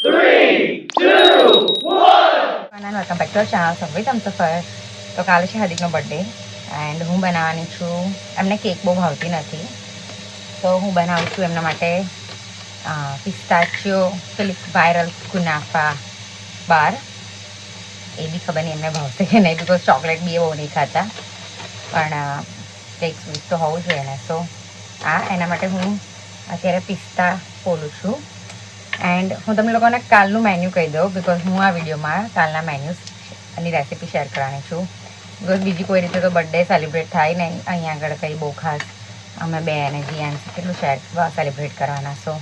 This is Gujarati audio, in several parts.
3, 2, 1. Welcome back to our channel સંગીત હમસફર. તો કાલે છે હાર્દિકનો બર્થડે એન્ડ હું બનાવવાની છું. એમને કેક બહુ ભાવતી નથી, તો હું બનાવું છું એમના માટે પિસ્તાચિયો પેલી વાયરલ કુનાફા બાર. એ બી ખબર નહીં એમને ભાવશે કે નહીં, બિકોઝ ચોકલેટ બી એ બહુ નહીં ખાતા, પણ કંઈક સ્વીટ તો હોવું જોઈએ ને. સો એના માટે હું અત્યારે પિસ્તા ફોલું છું. એન્ડ હું તમને લોકોને કાલનું મેન્યુ કહી દઉં, બિકોઝ હું આ વિડીયોમાં કાલના મેન્યુની રેસીપી શેર કરવાની છું. બિકોઝ બીજી કોઈ રીતે તો બર્થડે સેલિબ્રેટ થાય નહીં અહીંયા આગળ કંઈ બહુ ખાસ. અમે બે અને જીએન કેટલું સેલિબ્રેટ કરવાના. સો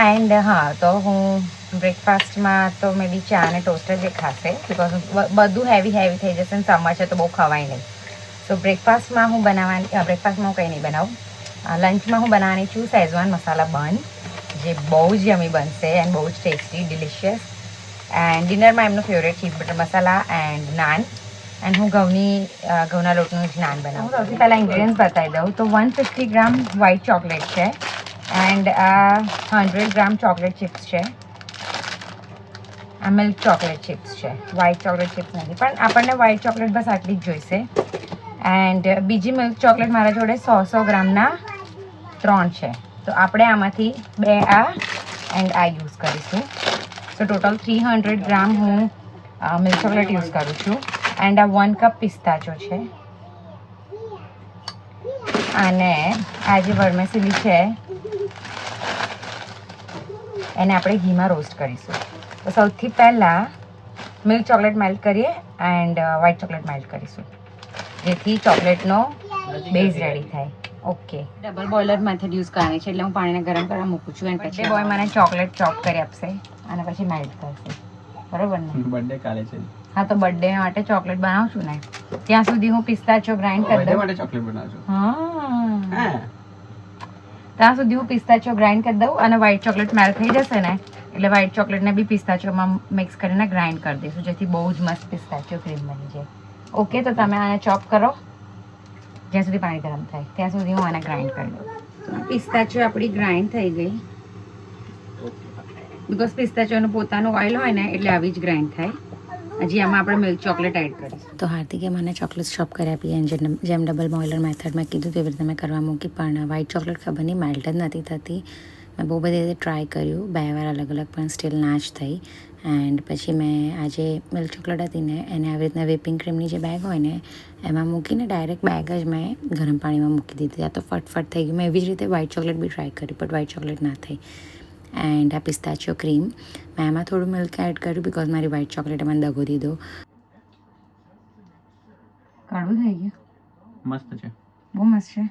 એન્ડ તો હું બ્રેકફાસ્ટમાં તો મે બી ચા અને ટોસ્ટ જ ખાશે, બિકોઝ બધું હેવી થઈ જશે ને સમર છે તો બહુ ખવાય નહીં. સો બ્રેકફાસ્ટમાં હું બ્રેકફાસ્ટમાં હું કંઈ નહીં બનાવું. લંચમાં હું બનાવવાની છું શેઝવાન મસાલા બન, જે બહુ જ યમી બનશે એન્ડ બહુ જ ટેસ્ટી ડિલિશિયસ. એન્ડ ડિનરમાં એમનું favourite cheese butter masala and naan. And હું ઘઉંના લોટનું જ નાન બનાવું. સૌથી પહેલાં ઇન્ગ્રીડિયન્ટ્સ બતાવી દઉં તો 150 ગ્રામ વ્હાઇટ ચોકલેટ છે, એન્ડ 100 ગ્રામ ચોકલેટ ચિપ્સ છે. આ મિલ્ક ચોકલેટ ચિપ્સ છે, વ્હાઇટ ચોકલેટ ચિપ્સ નથી, પણ આપણને વ્હાઇટ ચોકલેટ બસ આટલી જ જોઈશે. એન્ડ બીજી મિલ્ક ચોકલેટ મારા જોડે 100 ગ્રામના 3 છે, તો આપણે આમાંથી 2 એન્ડ આ યુઝ કરીશું. તો ટોટલ 300 ગ્રામ હું મિલ્ક ચોકલેટ યુઝ કરું છું. એન્ડ આ 1 કપ પિસ્તાચો છે. અને આ જે વર્મેસીલી છે એને આપણે ઘીમાં રોસ્ટ કરીશું. તો સૌથી પહેલાં મિલ્ક ચોકલેટ મેલ્ટ કરીએ એન્ડ વ્હાઇટ ચોકલેટ મેલ્ટ કરીશું, જેથી ચોકલેટનો બેઝ રેડી થાય. Okay, double boiler method use કરવાની છે, એટલે હું પાણીને ગરમ કરવા મૂકું છું એન્ડ પછી બોય મને ચોકલેટ ચોપ કરી આપશે અને પછી મેલ્ટ કરશે. બરોબર ને? બર્થડે કાલે છે. હા, તો બર્થડે માટે ચોકલેટ બનાવું છું ને, ત્યાં સુધી હું પિસ્તાચો ગ્રાઇન્ડ કરી દઉં. માટે ચોકલેટ બનાવજો. હા, ત્યાં સુધી હું પિસ્તાચો ગ્રાઇન્ડ કરી દઉં અને વ્હાઇટ ચોકલેટ મેલ્ટ થઈ જશે ને એટલે વ્હાઇટ ચોકલેટને બી પિસ્તાચોમાં મિક્સ કરીને ગ્રાઇન્ડ કરી દઈશું, જેથી બહુ જ મસ્ત પિસ્તાચો ક્રીમ બની જાય. ઓકે, તો તમે આને ચોપ કરો જ્યાં સુધી પાણી ગરમ થાય ત્યાં સુધી હું આને ગ્રાઇન્ડ કરી દઉં. પિસ્તાચો આપણી ગ્રાઇન્ડ થઈ ગઈ, બિકોઝ પિસ્તાચોનું પોતાનું ઓઇલ હોય ને એટલે આવી જ ગ્રાઇન્ડ થાય. હજી આમાં આપણે મિલ્ક ચોકલેટ એડ કરીશું. તો હાર્દિકે મને ચોકલેટ ચોપ કરી આપી અને જેમ ડબલ બોઇલર મેથડમાં કીધું તેવી રીતે મેં કરવા મૂકી, પણ વ્હાઇટ ચોકલેટ ખબર નહીં મેલ્ટ જ નથી થતી. મેં બહુ બધી રીતે ટ્રાય કર્યું, 2 વાર અલગ અલગ, પણ સ્ટીલ ના જ થઈ. એન્ડ પછી મેં આજે મિલ્ક ચોકલેટ હતી ને એને આવી રીતના વ્હિપિંગ ક્રીમની જે બેગ હોય ને એમાં મૂકીને ડાયરેક્ટ બેગ જ મેં ગરમ પાણીમાં મૂકી દીધી. આ તો ફટફટ થઈ ગયું. મેં એવી જ રીતે વ્હાઇટ ચોકલેટ બી ટ્રાય કરી, બટ વ્હાઇટ ચોકલેટ ના થઈ. એન્ડ આ પિસ્તાચિયો ક્રીમ મેં એમાં થોડું મિલ્ક એડ કર્યું, બિકોઝ મારી વ્હાઇટ ચોકલેટે મને દગો દીધો. કડવું થઈ ગયું? મસ્ત છે, બહુ મસ્ત છે.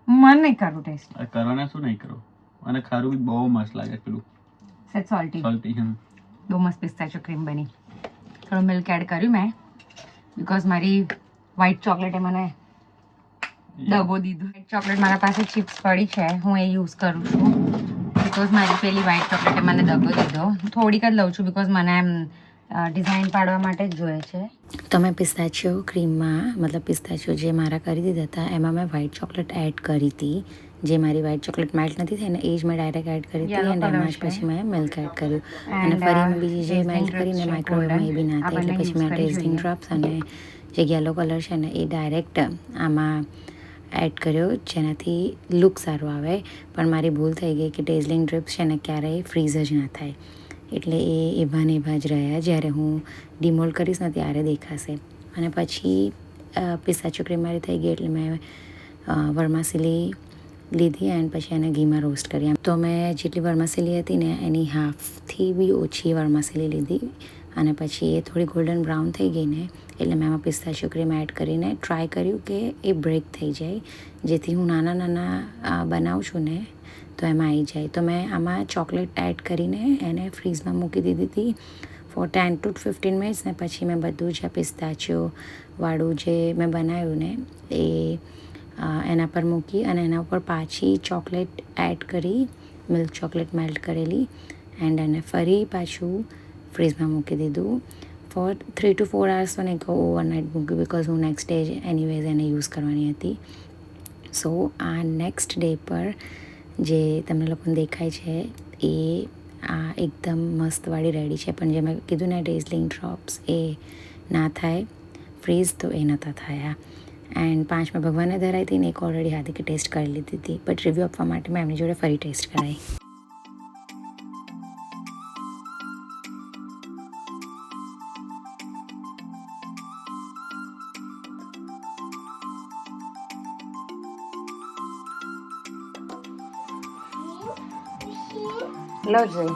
મન નહીં કરું ટેસ્ટ કરવાના શું નહીં કરો, અને ખારું બી બહુ મસ્ત લાગે. પેલું સેટ સોલ્ટી સોલ્ટી. બહુ મસ્ત પિસ્તાચિયો ક્રીમ બની. થોડું મિલ્ક એડ કર્યું મેં, બિકોઝ મારી વ્હાઇટ ચોકલેટે મને દગો દીધો. વ્હાઇટ ચોકલેટ મારા પાસે ચિપ્સ પડી છે, હું એ યુઝ કરું છું, બિકોઝ મારી પેલી વ્હાઇટ ચોકલેટે મને દગો દીધો. થોડીક જ લઉં છું, બિકોઝ મને એમ ડિઝાઇન પાડવા માટે જ જોઈએ છે. તો મેં પિસ્તાચિયો ક્રીમમાં મતલબ પિસ્તાચિયો જે મારા કરી દીધા હતા એમાં મેં વ્હાઇટ ચોકલેટ એડ કરી હતી. જે મારી વ્હાઇટ ચોકલેટ મેલ્ટ નથી થઈ ને એ જ મેં ડાયરેક્ટ એડ કરી હતી, અને એમાં જ પછી મેં મિલ્ક એડ કર્યું. અને ફરી મેં બીજી જે મેલ્ટ કરીને માઇક્રોવેવમાં એ બી ના થઈ, એટલે પછી મેં ટેસ્ટિંગ ડ્રોપ્સ અને જે યલો કલર છે ને એ ડાયરેક્ટ આમાં એડ કર્યો, જેનાથી લુક સારો આવે. પણ મારી ભૂલ થઈ ગઈ કે ટેઝલિંગ ડ્રિપ્સ છે ને ક્યારેય ફ્રીઝ જ ના થાય, એટલે એ એવા ને એવા જ રહ્યા. જ્યારે હું ડિમોલ્ડ કરીશ ને ત્યારે દેખાશે. અને પછી પિસ્તાચિયો ક્રીમ મારી થઈ ગઈ એટલે મેં વર્માસીલી લીધી એન્ડ પછી એને ઘીમાં રોસ્ટ કરી. તો મેં જેટલી વર્માસીલી હતી ને એની હાફથી બી ઓછી વર્માસીલી લીધી, અને પછી એ થોડી ગોલ્ડન બ્રાઉન થઈ ગઈ ને એટલે મેં એમાં પિસ્તાચિયો ક્રીમ એડ કરીને ટ્રાય કર્યું કે એ બ્રેક થઈ જાય, જેથી હું નાના બનાવું છું ને તો એમાં આવી જાય. તો મેં આમાં ચોકલેટ એડ કરીને એને ફ્રીઝમાં મૂકી દીધી હતી ફોર 10 to 15 મિનિટ્સ. ને પછી મેં બધું જ પિસ્તાચિયોવાળું જે મેં બનાવ્યું ને એ એના પર મૂકી અને એના ઉપર પાછી ચોકલેટ એડ કરી, મિલ્ક ચોકલેટ મેલ્ટ કરેલી, એન્ડ એને ફરી પાછું ફ્રીઝમાં મૂકી દીધું ફોર 3 to 4 hours. તો નહીં કહું, ઓવરનાઇટ મૂક્યું, બિકોઝ હું નેક્સ્ટ ડે એનીવેઝ એને યુઝ કરવાની હતી. સો આ નેક્સ્ટ ડે પર જે તમને લોકોને દેખાય છે એ આ એકદમ મસ્તવાળી રેડી છે, પણ જે મેં કીધું ને ડેઝલિંગ ડ્રોપ્સ એ ના થાય ફ્રીઝ, તો એ નહોતા થયા. એન્ડ 5 મેં ભગવાનને ધરાઈ હતી ને એક ઓલરેડી હાર્દિકે ટેસ્ટ કરી લીધી હતી, બટ રિવ્યૂ આપવા માટે મેં એમની જોડે ફરી ટેસ્ટ કરાવી. લો જોઈ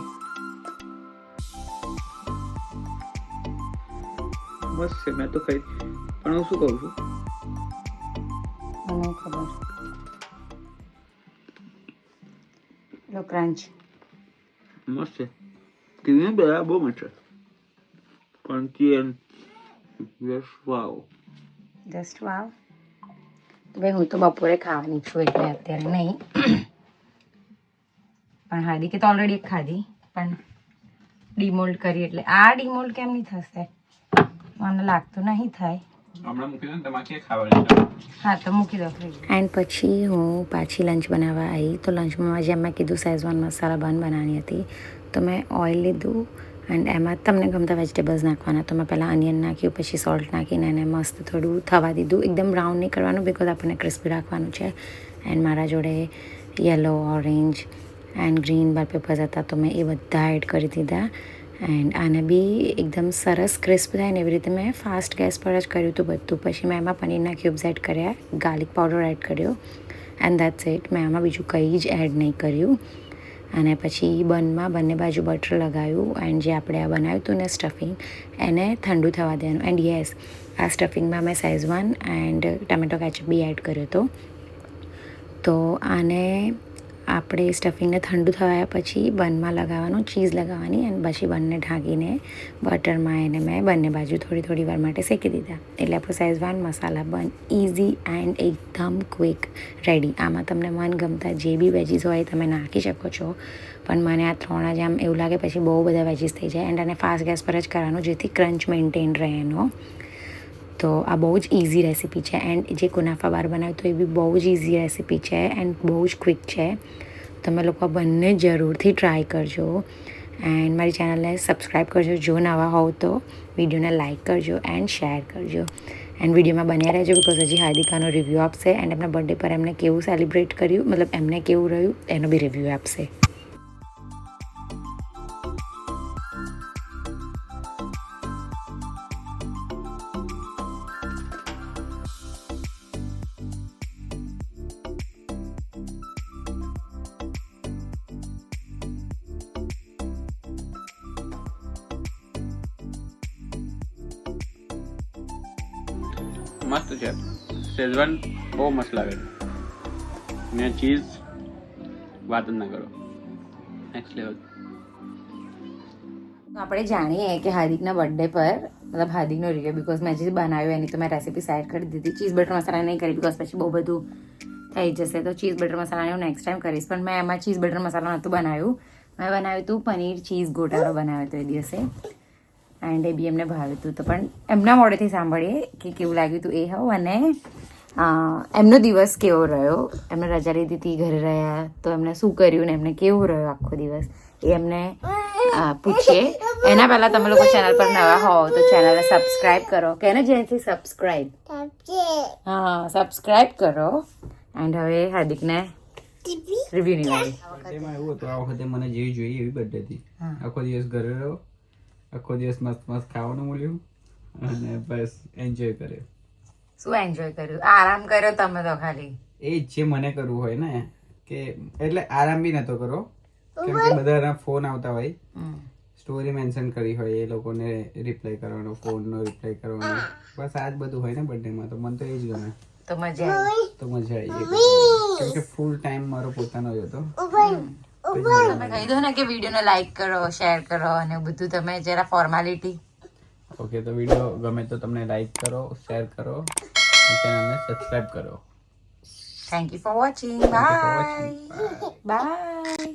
મસ્ત છે. મેં તો ખાઈ, પણ હું શું કહું છું, મને ખબર લો ક્રંચ મસ્ત છે. ક્રીમ બધા બહુ મસ્ત છે. Crunchy and yes wow. Just wow. તો ભાઈ હું તો બપોરે ખાવાની છું એટલે અત્યારે નહીં, પણ હાર્દિકે તો ઓલરેડી એક ખાધી, પણ ડીમોલ્ડ કરી એટલે આ ડીમોલ્ડ કેમ નહીં થશે, મને લાગતું નહીં થાય. હમણાં મૂકી દો ને, તમારે ક્યાં ખાવાની? હા તો મૂકી દો. એન્ડ પછી હું પાછી લંચ બનાવવા આવી. તો લંચમાં જેમ મેં કીધું શેઝવાન મસાલા બન બનાવવાની હતી, તો મેં ઓઇલ લીધું એન્ડ એમાં તમને ગમતા વેજીટેબલ્સ નાખવાના. તો મેં પહેલાં અનિયન નાખ્યું, પછી સોલ્ટ નાખીને એને મસ્ત થોડું થવા દીધું. એકદમ બ્રાઉન નહીં કરવાનું બિકોઝ આપણને ક્રિસ્પી રાખવાનું છે. એન્ડ મારા જોડે yellow, orange and green bell papers હતા, તો મેં એ બધા એડ કરી દીધા. એન્ડ આને બી એકદમ સરસ ક્રિસ્પ થાય ને એવી રીતે મેં ફાસ્ટ ગેસ પર જ કર્યું હતું બધું. પછી મેં એમાં પનીરના ક્યુબ્સ એડ કર્યા, ગાર્લિક પાવડર એડ કર્યો એન્ડ દેટ્સ ઇટ. મેં આમાં બીજું કંઈ જ એડ નહીં કર્યું. અને પછી બનમાં બંને બાજુ બટર લગાવ્યું એન્ડ જે આપણે આ બનાવ્યું હતું ને સ્ટફિંગ, એને ઠંડુ થવા દેવાનું. એન્ડ યસ, આ સ્ટફિંગમાં મેં શેઝવાન એન્ડ ટમેટો કેચઅપ બી એડ કર્યો હતો. તો આને આપણે સ્ટફિંગને ઠંડુ થયા પછી બનમાં લગાવવાનું, ચીઝ લગાવવાની અને પછી બંને ઢાંકીને બટરમાં એને મેં બંને બાજુ થોડી વાર માટે શેકી દીધા. એટલે આપણું શેઝવાન મસાલા બન ઇઝી એન્ડ એકદમ ક્વિક રેડી. આમાં તમને મનગમતા જે બી વેજીસ હોય તમે નાખી શકો છો, પણ મને આ 3 જ આમ એવું લાગે પછી બહુ બધા વેજીસ થઈ જાય. એન્ડ આને ફાસ્ટ ગેસ પર જ કરવાનું જેથી ક્રંચ મેન્ટેન રહે એનો. તો આ બહુ જ ઇઝી રેસીપી છે. એન્ડ જે કુનાફા બાર બનાવ્યું તો એ બી બહુ જ ઇઝી રેસીપી છે એન્ડ બહુ જ ક્વિક છે. તમે લોકો બંને જરૂરથી ટ્રાય કરજો એન્ડ મારી ચેનલને સબસ્ક્રાઈબ કરજો જો નવા હોવ તો. વિડીયોને લાઇક કરજો એન્ડ શેર કરજો એન્ડ વિડીયોમાં બન્યા રહેજો બિકોઝ હજી હાર્દિકાનો રિવ્યૂ આપશે એન્ડ એમના બર્થડે પર એમને કેવું સેલિબ્રેટ કર્યું, મતલબ એમને કેવું રહ્યું એનો બી રિવ્યૂ આપશે. મસ્ત છે. શેઝવાન બહુ મસ્ત લાગે છે ને ચીઝ વાત જ ના કરો, નેક્સ્ટ લેવલ. આપણે જાણીએ કે હાર્દિકના બર્થડે પર, મતલબ હાર્દિકનો રિવ્યુ બિકોઝ મેં જે બનાવ્યું એની તો મેં રેસીપી સેટ કરી દીધી. ચીઝ બટર મસાલા નહીં કરી બિકોઝ પછી બહુ બધું થઈ જશે, તો ચીઝ બટર મસાલાને હું નેક્સ્ટ ટાઈમ કરીશ. પણ મેં એમાં ચીઝ બટર મસાલા નહોતું બનાવ્યું, મેં બનાવ્યું હતું પનીર ચીઝ ગોટાળો બનાવ્યો હતો એ દિવસે એન્ડ એ બી એમને ભાવ્યું હતું. તો પણ એમના મોડેથી સાંભળીએ કે કેવું લાગ્યું હતું એ હવ, અને એમનો દિવસ કેવો રહ્યો, એમને રજા લીધી હતી, ઘરે રહ્યા તો એમને શું કર્યું ને એમને કેવો રહ્યો આખો દિવસ એ એમને પૂછીએ. એના પહેલાં તમે લોકો ચેનલ પર નવા હોવ તો ચેનલને સબસ્ક્રાઈબ કરો કે એને જેથી સબસ્ક્રાઈબ, હા સબસ્ક્રાઈબ કરો. એન્ડ હવે હાર્દિકને રિવ્યૂની વાળી. બર્થડેમાં એવું હતું, આ વખતે મને જેવી જોઈએ એવી બર્થડે હતી. આખો દિવસ ઘરે રહ્યો, આખો દિવસ મસ્ત મસ્ત ખાવાનું મળ્યું અને બસ એન્જોય કર્યો. શું એન્જોય કર્યું? આરામ કર્યો તમે તો ખાલી. એ જે મને કરવું હોય ને, કે એટલે આરામ બી નતો કરો કેમ કે બધાના ફોન આવતા હોય, સ્ટોરી મેન્શન કરી હોય, એ લોકોને રિપ્લાય કરવાનો, ફોનનો રિપ્લાય કરવાનો, બસ આ જ બધું હોય ને બર્થડેમાં. તો મને તો એ જ ગમે. તો મજા આવી. તો મજા આવી કેમ કે ફૂલ ટાઈમ મારો પોતાનો જ હતો. તમે કહી દો ને કે વિડીયોને લાઈક કરો, શેર કરો અને બધું તમે જરા ફોર્માલિટી. ઓકે, તો વિડીયો ગમે તો તમને લાઈક કરો, શેર કરો, ચેનલને સબસ્ક્રાઇબ કરો. Thank you for watching. Bye bye.